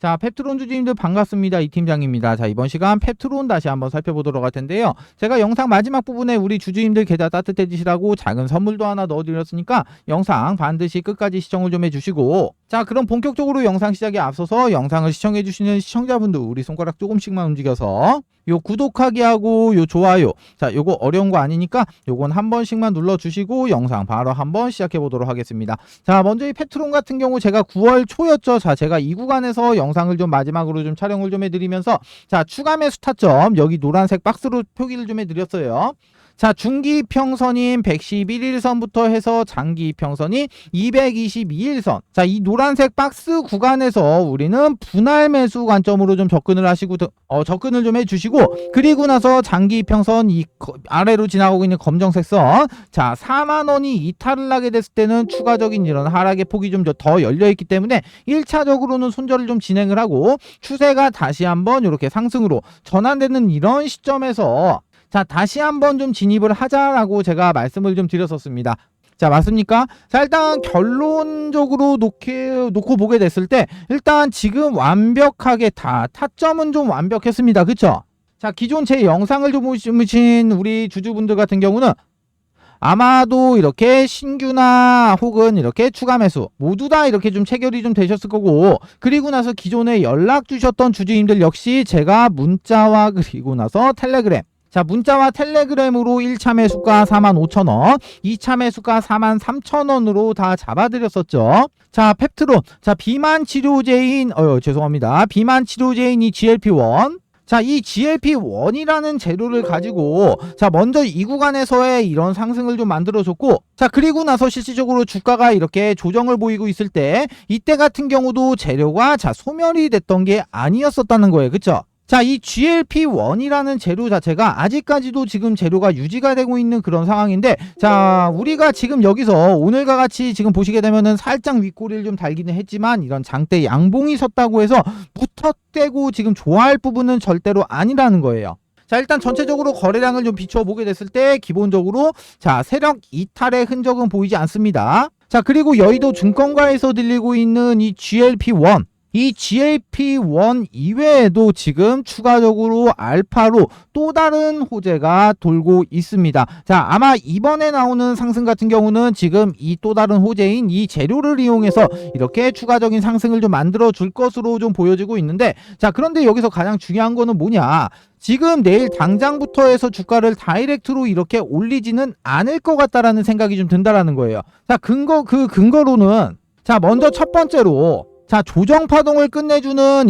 자, 펩트론 주주님들 반갑습니다. 이 팀장입니다. 자, 이번 시간 펩트론 다시 한번 살펴보도록 할 텐데요. 제가 영상 마지막 부분에 우리 주주님들 계좌 따뜻해지시라고 작은 선물도 하나 넣어드렸으니까 영상 반드시 끝까지 시청을 좀 해주시고, 자, 그럼 본격적으로 영상 시작에 앞서서 영상을 시청해주시는 시청자분들 우리 손가락 조금씩만 움직여서 요 구독하기 하고 요 좋아요, 자, 요거 어려운 거 아니니까 요건 한 번씩만 눌러주시고 영상 바로 한번 시작해 보도록 하겠습니다. 자, 먼저 이 펩트론 같은 경우 제가 9월 초였죠. 자, 제가 이 구간에서 영상을 좀 마지막으로 좀 촬영을 좀 해드리면서, 자, 추가 매수 타점 여기 노란색 박스로 표기를 좀 해드렸어요. 자, 중기 평선인 111일선부터 해서 장기 평선이 222일선. 자, 이 노란색 박스 구간에서 우리는 분할 매수 관점으로 좀 접근을 하시고, 접근을 좀 해주시고, 그리고 나서 장기 평선 이 아래로 지나가고 있는 검정색 선, 자, 4만원이 이탈을 하게 됐을 때는 추가적인 이런 하락의 폭이 좀 더 열려있기 때문에 1차적으로는 손절을 좀 진행을 하고, 추세가 다시 한번 이렇게 상승으로 전환되는 이런 시점에서, 자, 다시 한번 좀 진입을 하자라고 제가 말씀을 좀 드렸었습니다. 자, 맞습니까? 자, 일단 결론적으로 놓고 보게 됐을 때 일단 지금 완벽하게 다 타점은 좀 완벽했습니다. 그쵸? 자, 기존 제 영상을 좀 보신 우리 주주분들 같은 경우는 아마도 이렇게 신규나 혹은 이렇게 추가 매수 모두 다 이렇게 좀 체결이 좀 되셨을 거고, 그리고 나서 기존에 연락 주셨던 주주님들 역시 제가 문자와 그리고 나서 텔레그램, 자, 문자와 텔레그램으로 1차 매수가 45,000원, 2차 매수가 43,000원으로 다 잡아드렸었죠. 자, 펩트론, 자, 비만 치료제인, 비만 치료제인 이 GLP-1, 자, 이 GLP-1이라는 재료를 가지고, 자, 먼저 이 구간에서의 이런 상승을 좀 만들어줬고, 자, 그리고 나서 실질적으로 주가가 이렇게 조정을 보이고 있을 때, 이때 같은 경우도 재료가, 자, 소멸이 됐던 게 아니었었다는 거예요. 그쵸? 자, 이 GLP-1이라는 재료 자체가 아직까지도 지금 재료가 유지가 되고 있는 그런 상황인데, 자, 우리가 지금 여기서 오늘과 같이 지금 보시게 되면은 살짝 윗꼬리를 좀 달기는 했지만, 이런 장대 양봉이 섰다고 해서 무턱대고 지금 좋아할 부분은 절대로 아니라는 거예요. 자, 일단 전체적으로 거래량을 좀 비춰보게 됐을 때 기본적으로, 자, 세력 이탈의 흔적은 보이지 않습니다. 자, 그리고 여의도 증권가에서 들리고 있는 이 GLP-1, 이 GLP-1 이외에도 지금 추가적으로 알파로 또 다른 호재가 돌고 있습니다. 자, 아마 이번에 나오는 상승 같은 경우는 지금 이 또 다른 호재인 이 재료를 이용해서 이렇게 추가적인 상승을 좀 만들어 줄 것으로 좀 보여지고 있는데, 자, 그런데 여기서 가장 중요한 거는 뭐냐, 지금 내일 당장부터 해서 주가를 다이렉트로 이렇게 올리지는 않을 것 같다라는 생각이 좀 든다라는 거예요. 자, 그 근거로는, 자, 먼저 첫 번째로, 자, 조정파동을 끝내주는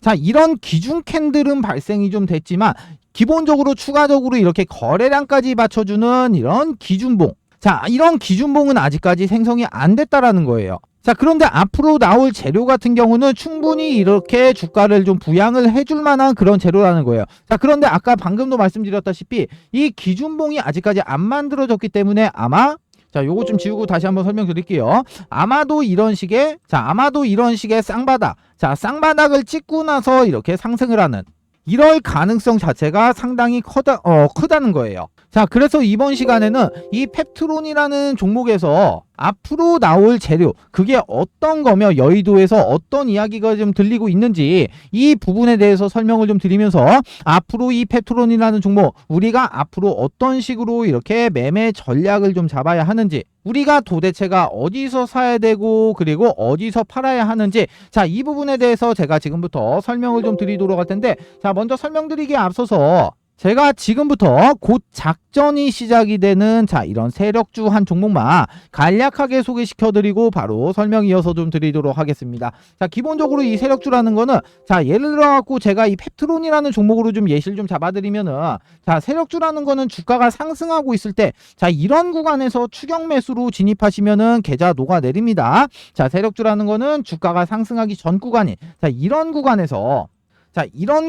자, 이런 기준 캔들은 발생이 좀 됐지만 기본적으로 추가적으로 이렇게 거래량까지 받쳐주는 이런 기준봉, 자, 이런 기준봉은 아직까지 생성이 안 됐다라는 거예요. 자, 그런데 앞으로 나올 재료 같은 경우는 충분히 이렇게 주가를 좀 부양을 해줄 만한 그런 재료라는 거예요. 자, 그런데 아까 방금도 말씀드렸다시피 이 기준봉이 아직까지 안 만들어졌기 때문에 아마, 자, 요거 좀 지우고 다시 한번 설명드릴게요. 아마도 이런 식의 쌍바닥, 자, 쌍바닥을 찍고 나서 이렇게 상승을 하는 이럴 가능성 자체가 상당히 크다는 거예요. 자, 그래서 이번 시간에는 이 펩트론이라는 종목에서 앞으로 나올 재료, 그게 어떤 거며 여의도에서 어떤 이야기가 좀 들리고 있는지 이 부분에 대해서 설명을 좀 드리면서, 앞으로 이 펩트론이라는 종목 우리가 앞으로 어떤 식으로 이렇게 매매 전략을 좀 잡아야 하는지, 우리가 도대체가 어디서 사야 되고 그리고 어디서 팔아야 하는지, 자, 이 부분에 대해서 제가 지금부터 설명을 좀 드리도록 할 텐데, 자, 먼저 설명드리기에 앞서서 제가 지금부터 곧 작전이 시작이 되는, 자, 이런 세력주 한 종목만 간략하게 소개시켜드리고 바로 설명 이어서 좀 드리도록 하겠습니다. 자, 기본적으로 이 세력주라는 거는, 자, 예를 들어 갖고 제가 이 펩트론이라는 종목으로 좀 예시를 좀 잡아드리면은, 자, 세력주라는 거는 주가가 상승하고 있을 때, 자, 이런 구간에서 추격 매수로 진입하시면은 계좌 녹아내립니다. 자, 세력주라는 거는 주가가 상승하기 전 구간인, 자, 이런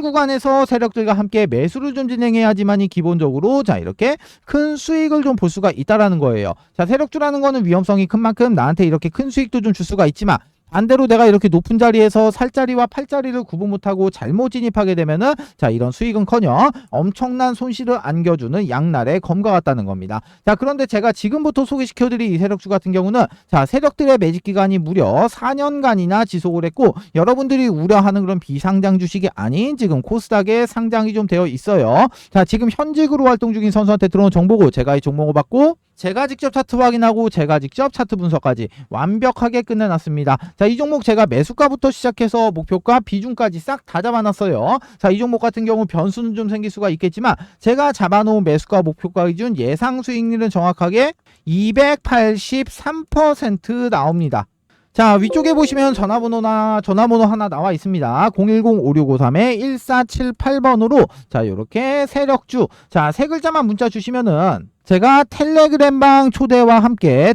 구간에서 세력들과 함께 매수를 좀 진행해야지만이 기본적으로, 자, 이렇게 큰 수익을 좀 볼 수가 있다라는 거예요. 자, 세력주라는 거는 위험성이 큰 만큼 나한테 이렇게 큰 수익도 좀 줄 수가 있지만, 반대로 내가 이렇게 높은 자리에서 살자리와 팔자리를 구분 못하고 잘못 진입하게 되면은 자, 이런 수익은커녕 엄청난 손실을 안겨주는 양날의 검과 같다는 겁니다. 자, 그런데 제가 지금부터 소개시켜드릴 이 세력주 같은 경우는 자, 세력들의 매집 기간이 무려 4년간이나 지속을 했고 여러분들이 우려하는 그런 비상장 주식이 아닌 지금 코스닥에 상장이 좀 되어 있어요. 자, 지금 현직으로 활동 중인 선수한테 들어온 정보고 제가 이 종목을 받고 제가 직접 차트 확인하고 제가 직접 차트 분석까지 완벽하게 끝내놨습니다. 자, 이 종목 제가 매수가부터 시작해서 목표가 비중까지 싹 다 잡아놨어요. 자, 이 종목 같은 경우 변수는 좀 생길 수가 있겠지만 제가 잡아놓은 매수가 목표가 기준 예상 수익률은 정확하게 283% 나옵니다. 자, 위쪽에 보시면 전화번호 하나 나와 있습니다. 010-5653-1478번으로 자, 요렇게 세력주 자, 세 글자만 문자 주시면은 제가 텔레그램방 초대와 함께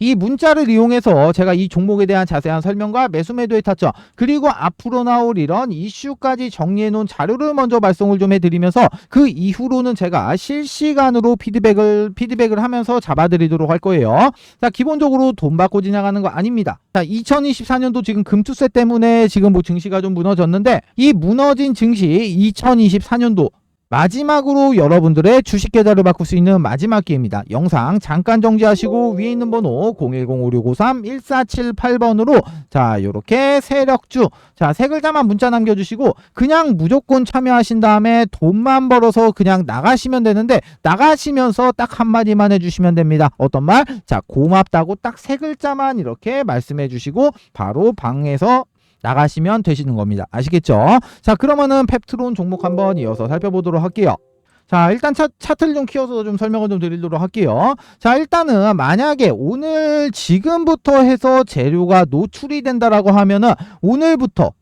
이 문자를 이용해서 제가 이 종목에 대한 자세한 설명과 매수 매도의 타점 그리고 앞으로 나올 이런 이슈까지 정리해 놓은 자료를 먼저 발송을 좀 해드리면서 그 이후로는 제가 실시간으로 피드백을 하면서 잡아드리도록 할 거예요. 자, 기본적으로 돈 받고 지나가는 거 아닙니다. 자, 2024년도 지금 금투세 때문에 지금 뭐 증시가 좀 무너졌는데 이 무너진 증시 2024년도 마지막으로 여러분들의 주식 계좌를 바꿀 수 있는 마지막 기회입니다. 영상 잠깐 정지하시고 위에 있는 번호 010-5653-1478번으로 자, 요렇게 세력주 자, 세 글자만 문자 남겨주시고 그냥 무조건 참여하신 다음에 돈만 벌어서 그냥 나가시면 되는데 나가시면서 딱 한마디만 해주시면 됩니다. 어떤 말? 자, 고맙다고 딱 세 글자만 이렇게 말씀해 주시고 바로 방에서 나가시면 되시는 겁니다. 아시겠죠? 자, 그러면은 펩트론 종목 한번 이어서 살펴보도록 할게요. 자, 일단 차트를 좀 키워서 좀 설명을 좀 드리도록 할게요. 자, 일단은 만약에 오늘 지금부터 해서 재료가 노출이 된다라고 하면은 오늘부터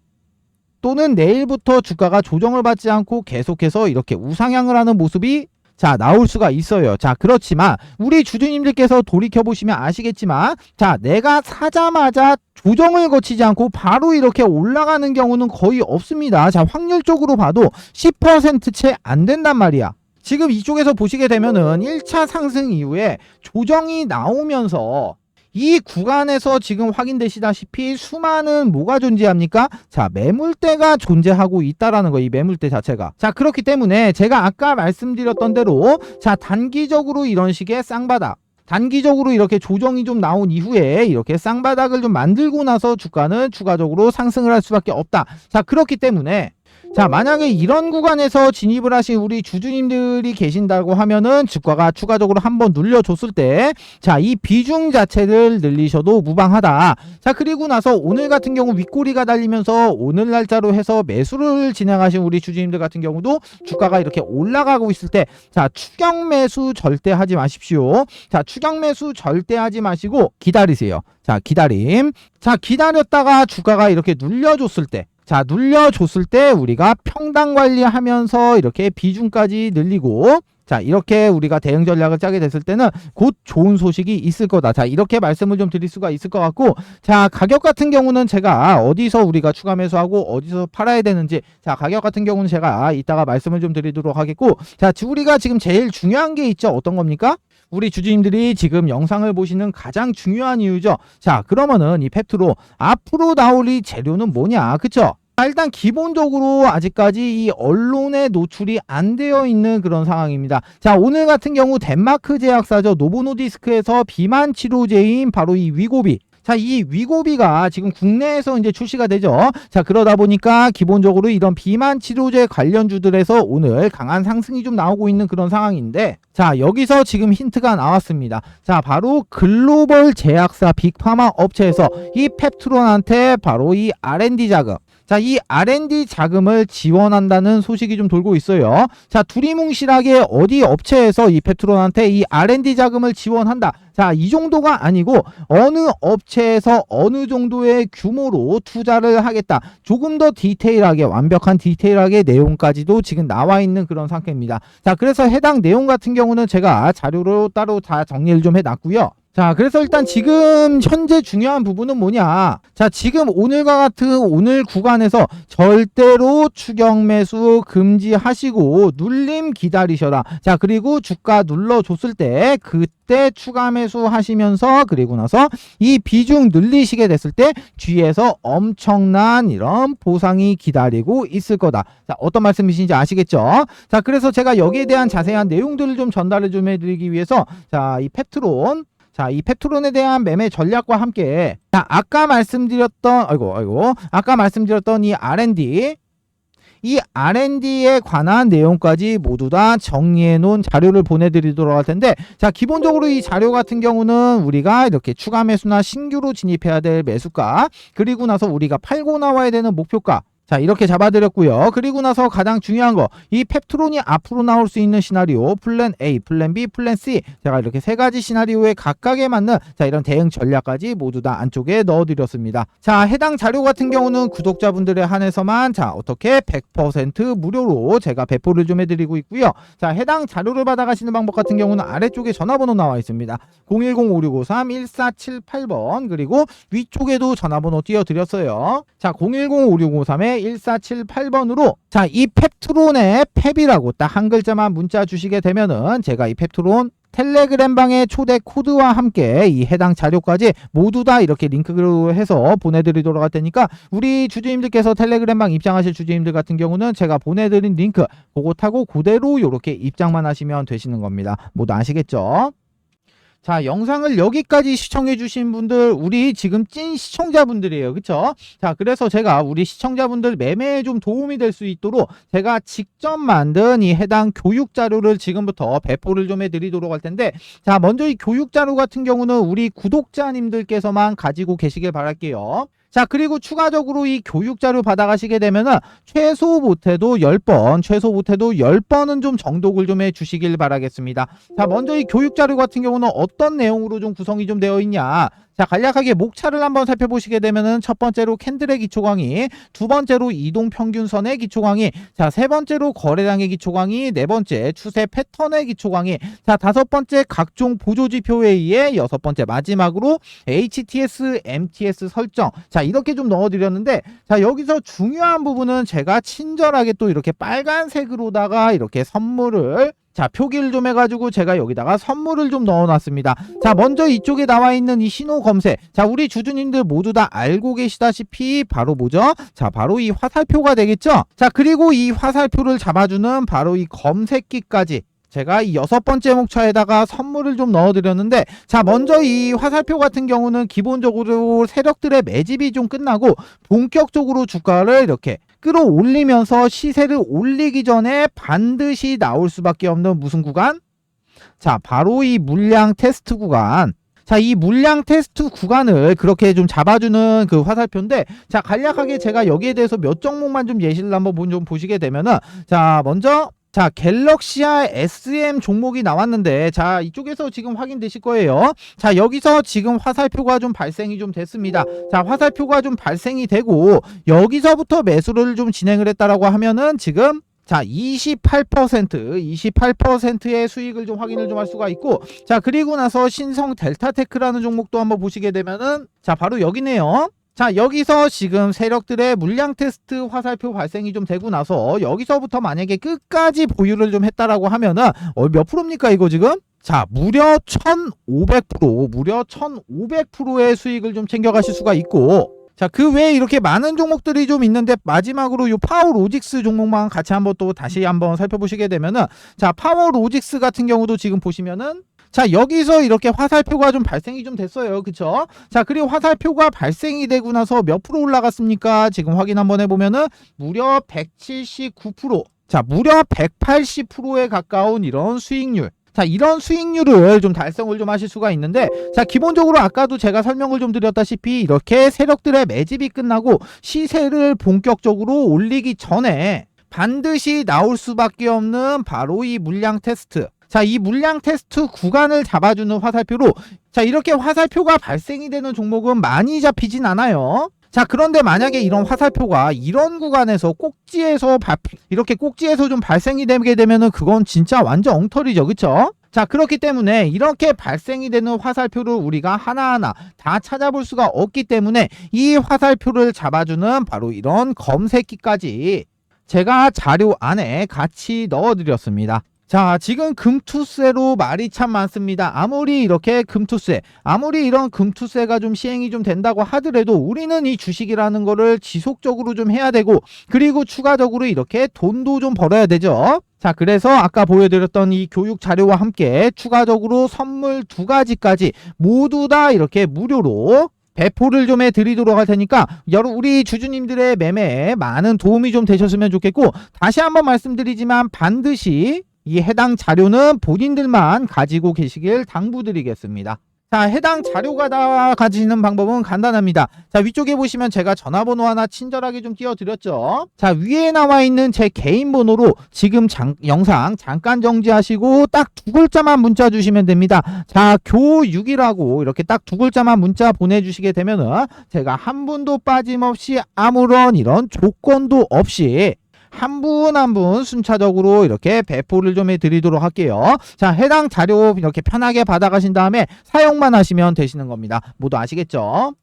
또는 내일부터 주가가 조정을 받지 않고 계속해서 이렇게 우상향을 하는 모습이 자, 나올 수가 있어요. 자, 그렇지만 우리 주주님들께서 돌이켜보시면 아시겠지만 자, 내가 사자마자 조정을 거치지 않고 바로 이렇게 올라가는 경우는 거의 없습니다. 자, 확률적으로 봐도 10% 채 안 된단 말이야. 지금 이쪽에서 보시게 되면은 1차 상승 이후에 조정이 나오면서 이 구간에서 지금 확인되시다시피 수많은 뭐가 존재합니까? 자, 매물대가 존재하고 있다라는 거, 이 매물대 자체가. 자, 그렇기 때문에 제가 아까 말씀드렸던 대로 자, 단기적으로 이런 식의 쌍바닥 단기적으로 이렇게 조정이 좀 나온 이후에 이렇게 쌍바닥을 좀 만들고 나서 주가는 추가적으로 상승을 할 수밖에 없다. 자, 그렇기 때문에 자, 만약에 이런 구간에서 진입을 하신 우리 주주님들이 계신다고 하면은 주가가 추가적으로 한번 눌려줬을 때 자, 이 비중 자체를 늘리셔도 무방하다. 자, 그리고 나서 오늘 같은 경우 윗꼬리가 달리면서 오늘 날짜로 해서 매수를 진행하신 우리 주주님들 같은 경우도 주가가 이렇게 올라가고 있을 때 자, 추격 매수 절대 하지 마십시오. 자, 추격 매수 절대 하지 마시고 기다리세요. 자, 기다림. 자, 기다렸다가 주가가 이렇게 눌려줬을 때 자, 눌려줬을 때 우리가 평단 관리하면서 이렇게 비중까지 늘리고 자, 이렇게 우리가 대응 전략을 짜게 됐을 때는 곧 좋은 소식이 있을 거다. 자, 이렇게 말씀을 좀 드릴 수가 있을 것 같고 자, 가격 같은 경우는 제가 어디서 우리가 추가 매수하고 어디서 팔아야 되는지 자, 가격 같은 경우는 제가 이따가 말씀을 좀 드리도록 하겠고 자, 우리가 지금 제일 중요한 게 있죠. 어떤 겁니까? 우리 주주님들이 지금 영상을 보시는 가장 중요한 이유죠. 자, 그러면은 이 펩트로 앞으로 나올 이 재료는 뭐냐, 그쵸? 자, 일단 기본적으로 아직까지 이 언론에 노출이 안 되어 있는 그런 상황입니다. 자, 오늘 같은 경우 덴마크 제약사죠. 노보노디스크에서 비만 치료제인 바로 이 위고비 자, 이 위고비가 지금 국내에서 이제 출시가 되죠. 자, 그러다 보니까 기본적으로 이런 비만 치료제 관련주들에서 오늘 강한 상승이 좀 나오고 있는 그런 상황인데 자, 여기서 지금 힌트가 나왔습니다. 자, 바로 글로벌 제약사 빅파마 업체에서 이 펩트론한테 바로 이 R&D 자금 자, 이 R&D 자금을 지원한다는 소식이 좀 돌고 있어요. 자, 두리뭉실하게 어디 업체에서 이 펩트론한테 이 R&D 자금을 지원한다. 자, 이 정도가 아니고 어느 업체에서 어느 정도의 규모로 투자를 하겠다. 조금 더 디테일하게 완벽한 디테일하게 내용까지도 지금 나와 있는 그런 상태입니다. 자, 그래서 해당 내용 같은 경우는 제가 자료로 따로 다 정리를 좀 해놨고요. 자, 그래서 일단 지금 현재 중요한 부분은 뭐냐? 자, 지금 오늘과 같은 오늘 구간에서 절대로 추격 매수 금지하시고 눌림 기다리셔라. 자, 그리고 주가 눌러줬을 때 그때 추가 매수 하시면서 그리고 나서 이 비중 늘리시게 됐을 때 뒤에서 엄청난 이런 보상이 기다리고 있을 거다. 자, 어떤 말씀이신지 아시겠죠? 자, 그래서 제가 여기에 대한 자세한 내용들을 좀 전달을 좀 해드리기 위해서 자, 이 펩트론, 자, 이 펩트론에 대한 매매 전략과 함께 자, 아까 말씀드렸던 이 R&D, 이 R&D에 관한 내용까지 모두 다 정리해 놓은 자료를 보내드리도록 할 텐데, 자, 기본적으로 이 자료 같은 경우는 우리가 이렇게 추가 매수나 신규로 진입해야 될 매수가, 그리고 나서 우리가 팔고 나와야 되는 목표가, 자, 이렇게 잡아드렸고요. 그리고 나서 가장 중요한 거, 이 펩트론이 앞으로 나올 수 있는 시나리오, 플랜 A, 플랜 B, 플랜 C, 제가 이렇게 세 가지 시나리오에 각각에 맞는 자, 이런 대응 전략까지 모두 다 안쪽에 넣어드렸습니다. 자, 해당 자료 같은 경우는 구독자분들에 한해서만 자, 어떻게 100% 무료로 제가 배포를 좀 해드리고 있고요. 자, 해당 자료를 받아가시는 방법 같은 경우는 아래쪽에 전화번호 나와 있습니다. 010-5653-1478번, 그리고 위쪽에도 전화번호 띄워드렸어요. 자, 010-5653에 1478번으로 자, 이 펩트론의 펩이라고 딱 한 글자만 문자 주시게 되면은 제가 이 펩트론 텔레그램 방의 초대 코드와 함께 이 해당 자료까지 모두 다 이렇게 링크로 해서 보내드리도록 할 테니까 우리 주주님들께서 텔레그램 방 입장하실 주주님들 같은 경우는 제가 보내드린 링크 그거 타고 그대로 이렇게 입장만 하시면 되시는 겁니다. 모두 아시겠죠? 자, 영상을 여기까지 시청해 주신 분들 우리 지금 찐 시청자분들이에요. 그쵸? 자, 그래서 제가 우리 시청자분들 매매에 좀 도움이 될 수 있도록 제가 직접 만든 이 해당 교육 자료를 지금부터 배포를 좀 해드리도록 할 텐데, 자, 먼저 이 교육 자료 같은 경우는 우리 구독자님들께서만 가지고 계시길 바랄게요. 자, 그리고 추가적으로 이 교육자료 받아가시게 되면은 최소 못해도 10번은 좀 정독을 좀 해주시길 바라겠습니다. 자, 먼저 이 교육자료 같은 경우는 어떤 내용으로 좀 구성이 좀 되어 있냐. 자, 간략하게 목차를 한번 살펴보시게 되면은 첫 번째로 캔들의 기초강의, 두 번째로 이동평균선의 기초강의, 자, 세 번째로 거래량의 기초강의, 네 번째 추세 패턴의 기초강의, 자, 다섯 번째 각종 보조지표에 의해, 여섯 번째 마지막으로 HTS, MTS 설정. 자, 이렇게 좀 넣어드렸는데, 자, 여기서 중요한 부분은 제가 친절하게 또 이렇게 빨간색으로다가 이렇게 선물을 자, 표기를 좀 해가지고 제가 여기다가 선물을 좀 넣어놨습니다. 자, 먼저 이쪽에 나와 있는 이 신호 검색. 자, 우리 주주님들 모두 다 알고 계시다시피 바로 뭐죠? 자, 바로 이 화살표가 되겠죠? 자, 그리고 이 화살표를 잡아주는 바로 이 검색기까지 제가 이 여섯 번째 목차에다가 선물을 좀 넣어드렸는데, 자, 먼저 이 화살표 같은 경우는 기본적으로 세력들의 매집이 좀 끝나고 본격적으로 주가를 이렇게 끌어올리면서 시세를 올리기 전에 반드시 나올 수밖에 없는 무슨 구간? 자, 바로 이 물량 테스트 구간. 자, 이 물량 테스트 구간을 그렇게 좀 잡아주는 그 화살표인데, 자, 간략하게 제가 여기에 대해서 몇 종목만 좀 예시를 한번 좀 보시게 되면은, 자, 먼저 자, 갤럭시아 SM 종목이 나왔는데, 자, 이쪽에서 지금 확인되실 거예요. 자, 여기서 지금 화살표가 좀 발생이 좀 됐습니다. 자, 화살표가 좀 발생이 되고 여기서부터 매수를 좀 진행을 했다라고 하면은 지금 자, 28%의 수익을 좀 확인을 좀 할 수가 있고, 자, 그리고 나서 신성 델타테크라는 종목도 한번 보시게 되면은 자, 바로 여기네요. 자, 여기서 지금 세력들의 물량 테스트 화살표 발생이 좀 되고 나서 여기서부터 만약에 끝까지 보유를 좀 했다라고 하면은 몇 프로입니까 이거 지금? 자, 무려 1500%의 수익을 좀 챙겨가실 수가 있고, 자, 그 외에 이렇게 많은 종목들이 좀 있는데 마지막으로 요 파워로직스 종목만 같이 한번 또 다시 한번 살펴보시게 되면은, 자, 파워로직스 같은 경우도 지금 보시면은 자, 여기서 이렇게 화살표가 좀 발생이 좀 됐어요. 그쵸? 자, 그리고 화살표가 발생이 되고 나서 몇 프로 올라갔습니까? 지금 확인 한번 해보면은 무려 179%, 자, 무려 180%에 가까운 이런 수익률. 자, 이런 수익률을 좀 달성을 좀 하실 수가 있는데, 자, 기본적으로 아까도 제가 설명을 좀 드렸다시피 이렇게 세력들의 매집이 끝나고 시세를 본격적으로 올리기 전에 반드시 나올 수밖에 없는 바로 이 물량 테스트. 자, 이 물량 테스트 구간을 잡아주는 화살표로, 자, 이렇게 화살표가 발생이 되는 종목은 많이 잡히진 않아요. 자, 그런데 만약에 이런 화살표가 이런 구간에서 꼭지에서 이렇게 꼭지에서 좀 발생이 되게 되면은 그건 진짜 완전 엉터리죠. 그쵸? 자, 그렇기 때문에 이렇게 발생이 되는 화살표를 우리가 하나하나 다 찾아볼 수가 없기 때문에 이 화살표를 잡아주는 바로 이런 검색기까지 제가 자료 안에 같이 넣어드렸습니다. 자, 지금 금투세로 말이 참 많습니다. 아무리 이렇게 금투세, 아무리 이런 금투세가 좀 시행이 좀 된다고 하더라도 우리는 이 주식이라는 거를 지속적으로 좀 해야 되고, 그리고 추가적으로 이렇게 돈도 좀 벌어야 되죠. 자, 그래서 아까 보여드렸던 이 교육 자료와 함께 추가적으로 선물 2가지까지 모두 다 이렇게 무료로 배포를 좀 해드리도록 할 테니까 우리 주주님들의 매매에 많은 도움이 좀 되셨으면 좋겠고, 다시 한번 말씀드리지만 반드시 이 해당 자료는 본인들만 가지고 계시길 당부드리겠습니다. 자, 해당 자료가 다 가지는 방법은 간단합니다. 자, 위쪽에 보시면 제가 전화번호 하나 친절하게 좀 띄워드렸죠. 자, 위에 나와 있는 제 개인 번호로 지금 영상 잠깐 정지하시고 딱 2글자만 문자 주시면 됩니다. 자, 교육이라고 이렇게 딱 2글자만 문자 보내주시게 되면은 제가 한 분도 빠짐없이 아무런 이런 조건도 없이 한 분 한 분 순차적으로 이렇게 배포를 좀 해드리도록 할게요. 자, 해당 자료 이렇게 편하게 받아가신 다음에 사용만 하시면 되시는 겁니다. 모두 아시겠죠?